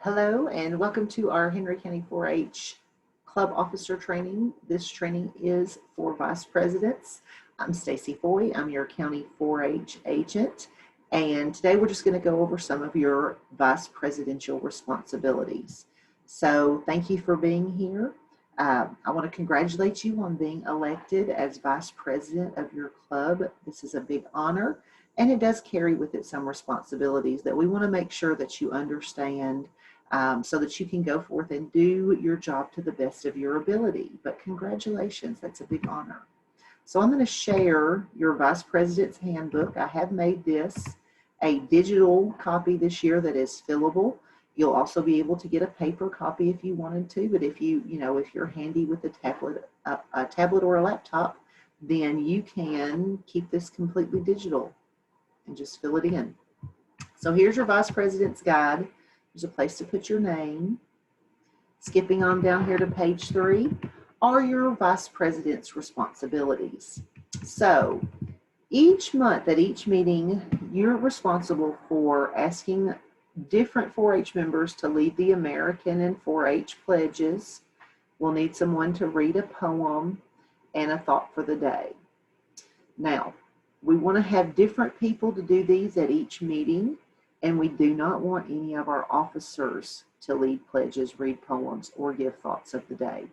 Hello and welcome to our Henry County 4-H Club Officer Training. This training is for Vice Presidents. I'm Stacy Foy. I'm your County 4-H agent. And today we're just going to go over some of your Vice Presidential responsibilities. So thank you for being here. I want to congratulate you on being elected as Vice President of your club. This is a big honor, and it does carry with it some responsibilities that we want to make sure that you understand so that you can go forth and do your job to the best of your ability. But congratulations, that's a big honor. So I'm going to share your Vice President's Handbook. I have made this a digital copy this year that is fillable. You'll also be able to get a paper copy if you wanted to, but if if you're handy with a tablet or a laptop, then you can keep this completely digital and just fill it in. So here's your Vice President's Guide. There's a place to put your name. Skipping on down here to page 3 are your Vice President's responsibilities. So each month at each meeting, you're responsible for asking different 4-H members to lead the American and 4-H pledges. We'll need someone to read a poem and a thought for the day. Now, we want to have different people to do these at each meeting, and we do not want any of our officers to lead pledges, read poems, or give thoughts of the day.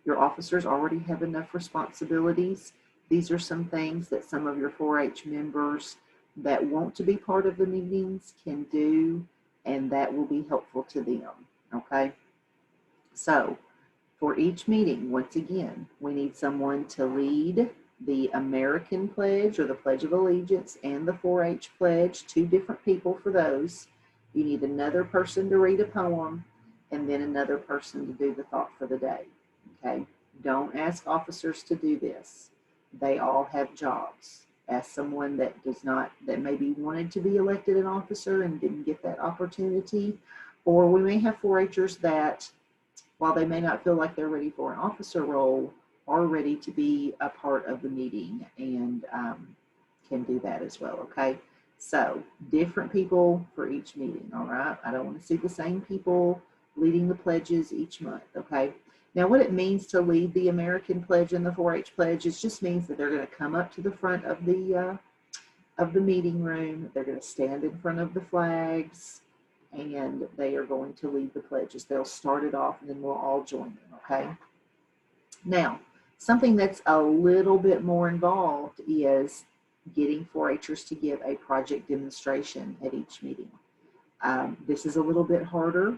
Your officers already have enough responsibilities. These are some things that some of your 4-H members that want to be part of the meetings can do, and that will be helpful to them, okay? So for each meeting, once again, we need someone to lead the American Pledge or the Pledge of Allegiance and the 4-H Pledge, 2 different people for those. You need another person to read a poem and then another person to do the thought for the day, okay? Don't ask officers to do this. They all have jobs. Ask someone that maybe wanted to be elected an officer and didn't get that opportunity. Or we may have 4-Hers that, while they may not feel like they're ready for an officer role, are ready to be a part of the meeting and can do that as well, okay? So different people for each meeting, all right? I don't want to see the same people leading the pledges each month, okay? Now what it means to lead the American Pledge and the 4-H Pledge, it just means that they're going to come up to the front of the meeting room, they're going to stand in front of the flags, and they are going to lead the pledges. They'll start it off and then we'll all join them, okay? Now, something that's a little bit more involved is getting 4-Hers to give a project demonstration at each meeting. This is a little bit harder,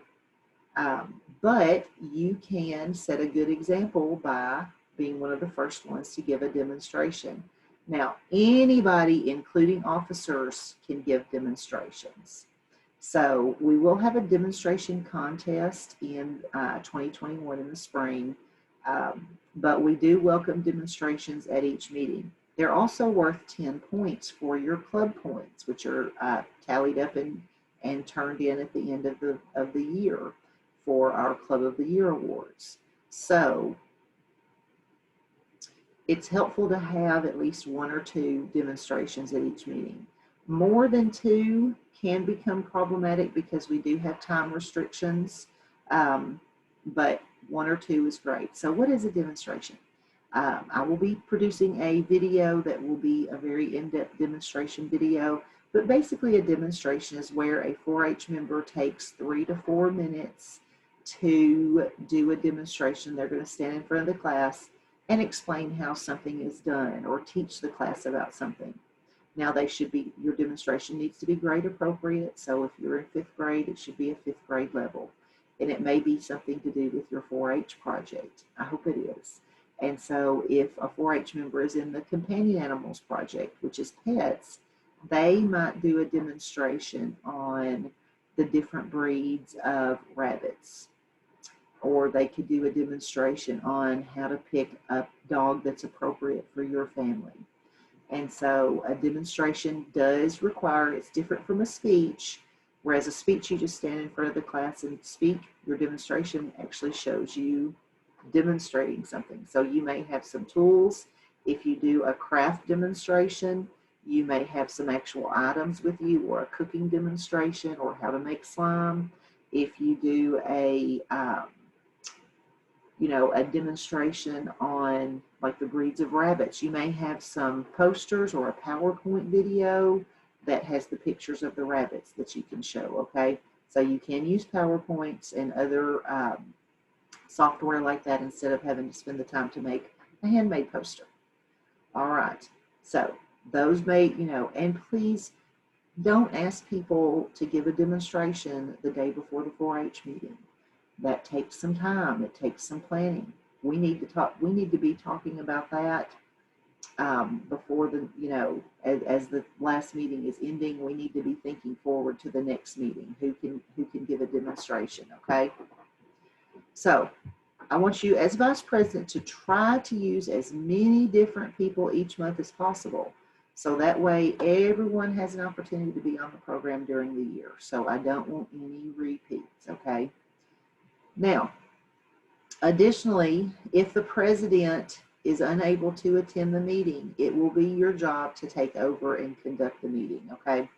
but you can set a good example by being one of the first ones to give a demonstration. Now, anybody, including officers, can give demonstrations. So we will have a demonstration contest in 2021 in the spring. But we do welcome demonstrations at each meeting. They're also worth 10 points for your club points, which are tallied up and turned in at the end of the year for our Club of the Year awards. So it's helpful to have at least 1 or 2 demonstrations at each meeting. More than 2 can become problematic because we do have time restrictions, but 1 or 2 is great. So what is a demonstration? I will be producing a video that will be a very in-depth demonstration video, but basically a demonstration is where a 4-H member takes 3 to 4 minutes to do a demonstration. They're going to stand in front of the class and explain how something is done or teach the class about something. Now your demonstration needs to be grade appropriate. So if you're in 5th grade, it should be a 5th grade level. And it may be something to do with your 4-H project. I hope it is. And so if a 4-H member is in the companion animals project, which is pets, they might do a demonstration on the different breeds of rabbits. Or they could do a demonstration on how to pick a dog that's appropriate for your family. And so a demonstration does require, it's different from a speech. Whereas a speech, you just stand in front of the class and speak. Your demonstration actually shows you demonstrating something. So you may have some tools. If you do a craft demonstration, you may have some actual items with you, or a cooking demonstration, or how to make slime. if you do a, you know, a demonstration on like the breeds of rabbits, you may have some posters or a PowerPoint video that has the pictures of the rabbits that you can show, okay? So you can use PowerPoints and other software like that instead of having to spend the time to make a handmade poster. All right, so those may, you know, and please don't ask people to give a demonstration the day before the 4-H meeting. That takes some time. It takes some planning. We need to talk. We need to be talking about that before the, you know, as the last meeting is ending. We need to be thinking forward to the next meeting. Who can give a demonstration? Okay. So I want you as vice president to try to use as many different people each month as possible. So that way everyone has an opportunity to be on the program during the year. So I don't want any repeats, okay? Now, additionally, if the president is unable to attend the meeting, it will be your job to take over and conduct the meeting, okay?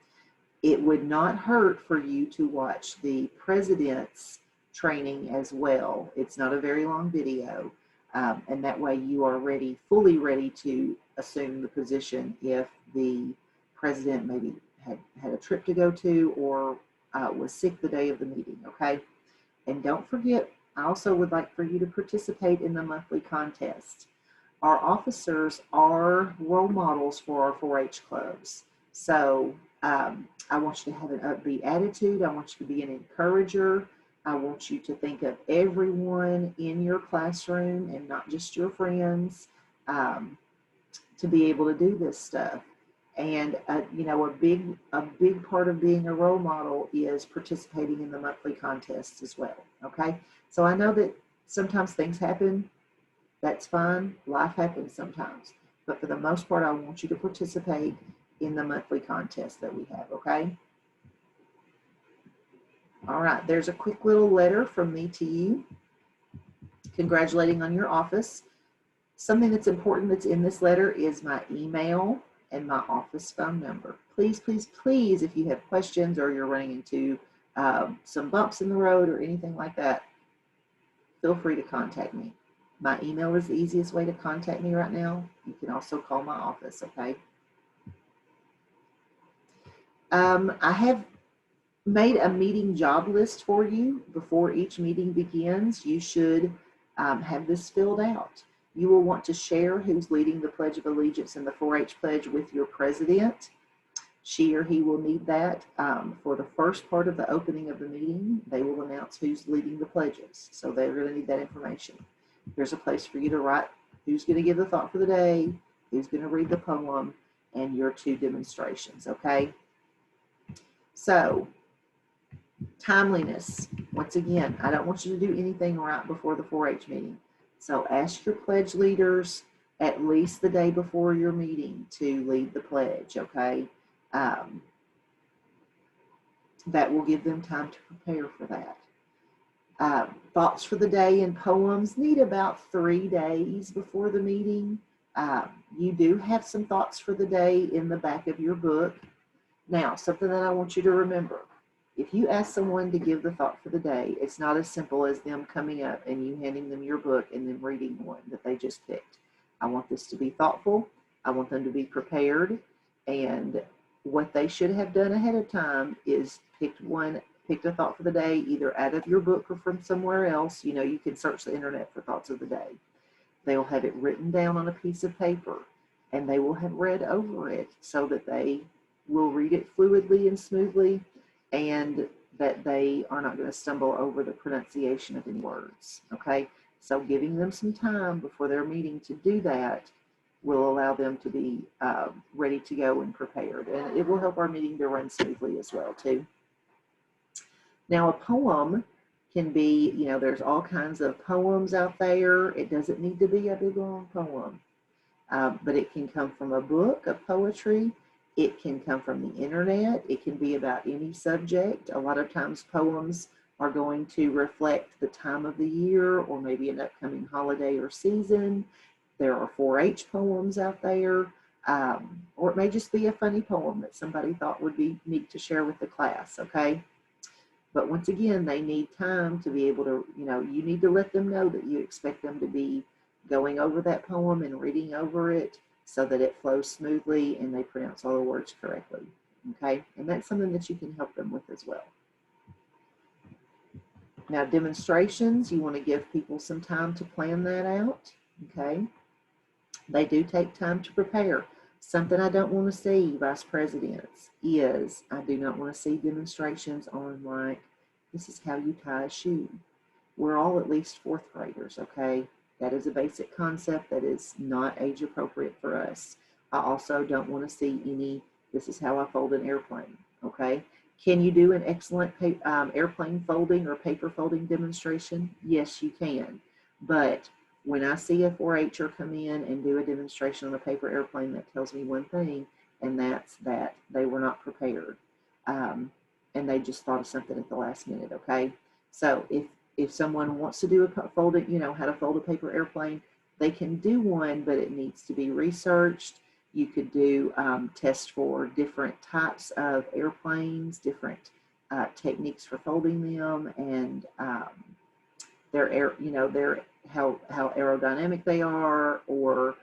It would not hurt for you to watch the president's training as well. It's not a very long video, and that way you are ready, fully ready to assume the position if the president maybe had a trip to go to or was sick the day of the meeting, okay? And don't forget, I also would like for you to participate in the monthly contest. Our officers are role models for our 4-H clubs. So I want you to have an upbeat attitude. I want you to be an encourager. I want you to think of everyone in your classroom and not just your friends to be able to do this stuff. And you know, a big part of being a role model is participating in the monthly contests as well. Okay, so I know that sometimes things happen. That's fine. Life happens sometimes, but for the most part, I want you to participate in the monthly contest that we have. Okay. All right. There's a quick little letter from me to you, congratulating on your office. Something that's important that's in this letter is my email and my office phone number. Please, please, please, if you have questions or you're running into some bumps in the road or anything like that, feel free to contact me. My email is the easiest way to contact me right now. You can also call my office, okay? I have made a meeting job list for you before each meeting begins. You should have this filled out. You will want to share who's leading the Pledge of Allegiance and the 4-H pledge with your president. She or he will need that for the first part of the opening of the meeting. They will announce who's leading the pledges. So they're going to need that information. There's a place for you to write who's going to give the thought for the day, who's going to read the poem, and your 2 demonstrations, okay? So, timeliness. Once again, I don't want you to do anything right before the 4-H meeting. So ask your pledge leaders at least the day before your meeting to lead the pledge, okay? That will give them time to prepare for that. Thoughts for the day and poems need about 3 days before the meeting. You do have some thoughts for the day in the back of your book. Now, something that I want you to remember. If you ask someone to give the thought for the day, it's not as simple as them coming up and you handing them your book and then reading one that they just picked. I want this to be thoughtful. I want them to be prepared. And what they should have done ahead of time is picked a thought for the day, either out of your book or from somewhere else. You know, you can search the internet for thoughts of the day. They will have it written down on a piece of paper and they will have read over it so that they will read it fluidly and smoothly, and that they are not going to stumble over the pronunciation of any words, okay? So giving them some time before their meeting to do that will allow them to be ready to go and prepared. And it will help our meeting to run smoothly as well, too. Now, a poem can be, you know, there's all kinds of poems out there. It doesn't need to be a big, long poem, but it can come from a book of poetry. It can come from the internet. It can be about any subject. A lot of times poems are going to reflect the time of the year or maybe an upcoming holiday or season. There are 4-H poems out there, or it may just be a funny poem that somebody thought would be neat to share with the class, okay? But once again, they need time to be able to, you need to let them know that you expect them to be going over that poem and reading over it so that it flows smoothly and they pronounce all the words correctly. Okay, and that's something that you can help them with as well. Now, demonstrations, you want to give people some time to plan that out. Okay, they do take time to prepare. Something I don't want to see, Vice Presidents, is I do not want to see demonstrations on like, this is how you tie a shoe. We're all at least fourth graders, okay? That is a basic concept that is not age appropriate for us. I also don't want to see any, this is how I fold an airplane, okay? Can you do an excellent airplane folding or paper folding demonstration? Yes, you can. But when I see a 4-H'er come in and do a demonstration on a paper airplane, that tells me one thing, and that's that they were not prepared. And they just thought of something at the last minute, okay? So if someone wants to do a folded, how to fold a paper airplane, they can do one, but it needs to be researched. You could do tests for different types of airplanes, different techniques for folding them, and their how aerodynamic they are, or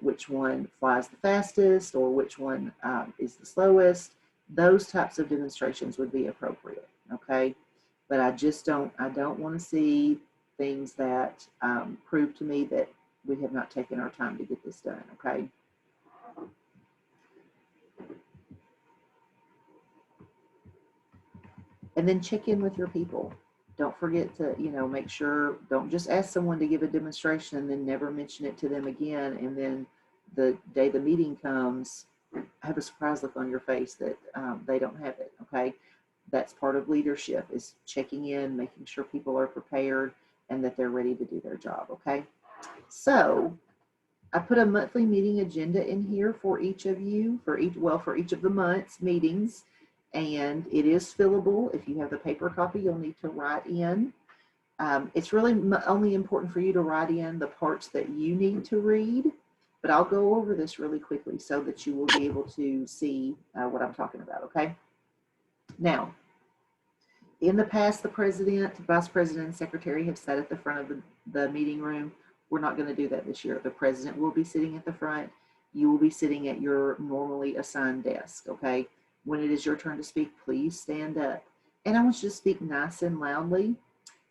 which one flies the fastest, or which one is the slowest. Those types of demonstrations would be appropriate, okay? But I don't want to see things that prove to me that we have not taken our time to get this done, okay? And then check in with your people. Don't forget to, make sure, don't just ask someone to give a demonstration and then never mention it to them again. And then the day the meeting comes, have a surprise look on your face that they don't have it, okay? That's part of leadership, is checking in, making sure people are prepared and that they're ready to do their job, okay? So I put a monthly meeting agenda in here for each of you, for each of the month's meetings, and it is fillable. If you have the paper copy, you'll need to write in. It's really only important for you to write in the parts that you need to read, but I'll go over this really quickly so that you will be able to see what I'm talking about, okay? Now, in the past, the president, vice president, and secretary have sat at the front of the meeting room. We're not going to do that this year. The president will be sitting at the front. You will be sitting at your normally assigned desk, okay? When it is your turn to speak, please stand up. And I want you to speak nice and loudly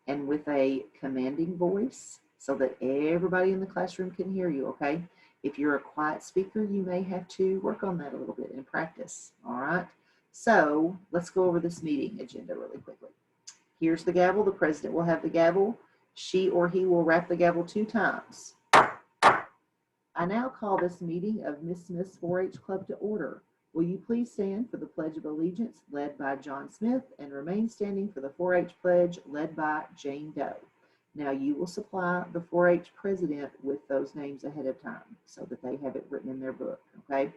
and with a commanding voice so that everybody in the classroom can hear you, okay? If you're a quiet speaker, you may have to work on that a little bit and practice, all right? So let's go over this meeting agenda really quickly. Here's the gavel. The president will have the gavel. She or he will rap the gavel 2 times. I now call this meeting of Miss Smith's 4-H Club to order. Will you please stand for the Pledge of Allegiance led by John Smith and remain standing for the 4-H Pledge led by Jane Doe. Now you will supply the 4-H president with those names ahead of time so that they have it written in their book, okay?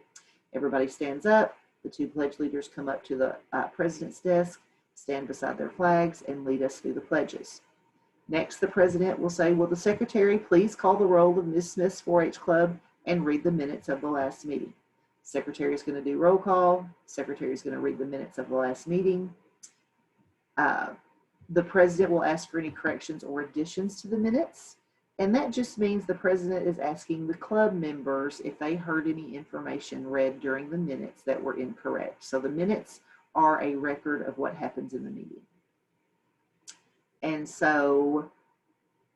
Everybody stands up. The 2 pledge leaders come up to the president's desk, stand beside their flags, and lead us through the pledges. Next, the president will say, will the secretary please call the roll of Miss Smith's 4-H Club and read the minutes of the last meeting. Secretary is going to do roll call. Secretary is going to read the minutes of the last meeting. The president will ask for any corrections or additions to the minutes. And that just means the president is asking the club members if they heard any information read during the minutes that were incorrect. So the minutes are a record of what happens in the meeting. And so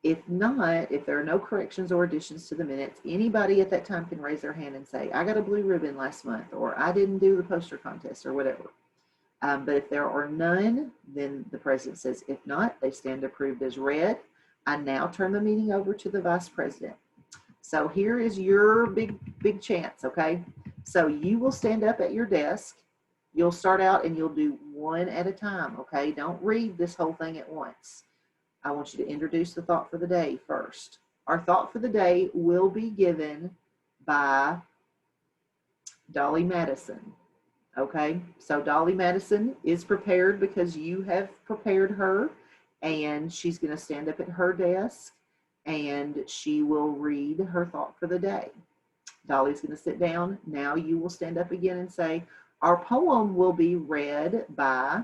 if not, if there are no corrections or additions to the minutes, anybody at that time can raise their hand and say, I got a blue ribbon last month, or I didn't do the poster contest, or whatever. But if there are none, then the president says, if not, they stand approved as read. I now turn the meeting over to the vice president. So here is your big chance, okay? So you will stand up at your desk. You'll start out and you'll do one at a time, okay? Don't read this whole thing at once. I want you to introduce the thought for the day first. Our thought for the day will be given by Dolly Madison. Okay, so Dolly Madison is prepared because you have prepared her, and she's going to stand up at her desk and she will read her thought for the day. Dolly's going to sit down. Now you will stand up again and say, our poem will be read by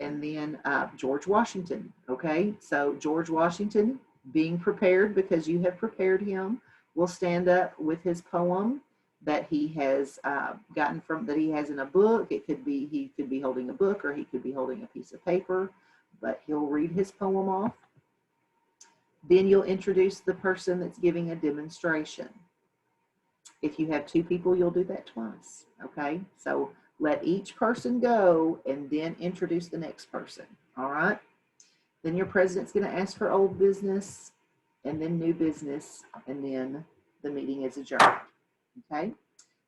and then George Washington. Okay, so George Washington, being prepared because you have prepared him, will stand up with his poem that he has gotten from, that he has in a book. It could be, he could be holding a book or he could be holding a piece of paper, but he'll read his poem off. Then you'll introduce the person that's giving a demonstration. If you have two people, you'll do that twice. Okay, so let each person go and then introduce the next person. All right. Then your president's going to ask for old business and then new business, and then the meeting is adjourned. Okay.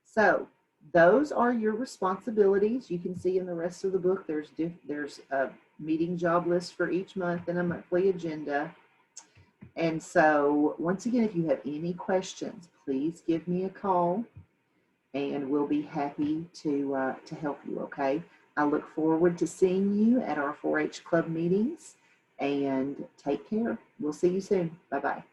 So those are your responsibilities. You can see in the rest of the book, there's a meeting job list for each month and a monthly agenda. And so once again, if you have any questions, please give me a call and we'll be happy to help you, okay? I look forward to seeing you at our 4-H Club meetings, and take care. We'll see you soon. Bye-bye.